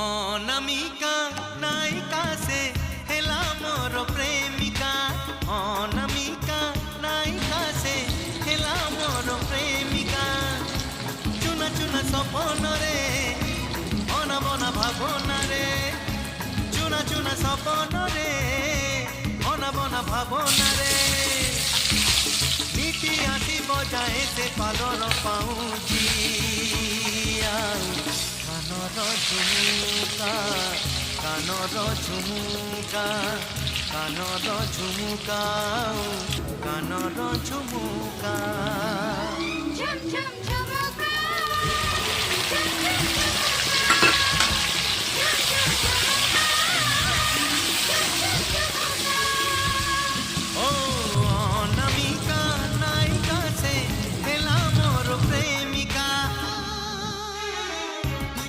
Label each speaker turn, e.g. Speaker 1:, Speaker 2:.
Speaker 1: অনামিকা নায়িকা সে হেলা মোর প্রেমিকা। অনামিকা নায়িকা সে হেলা মোর প্রেমিকা। চুনা চুনা সপনরে অনাবনা ভাবনারে। চুনা চুনা সপনরে অনাবনা ভাবনারে। নীতি আছি বজায় সে পালর পাউছি। কানর ঝুমুকা কানর ঝুমুকা কানর ঝুমুকা কানর ঝুমুকা।
Speaker 2: ঝুম ঝুম ঝুম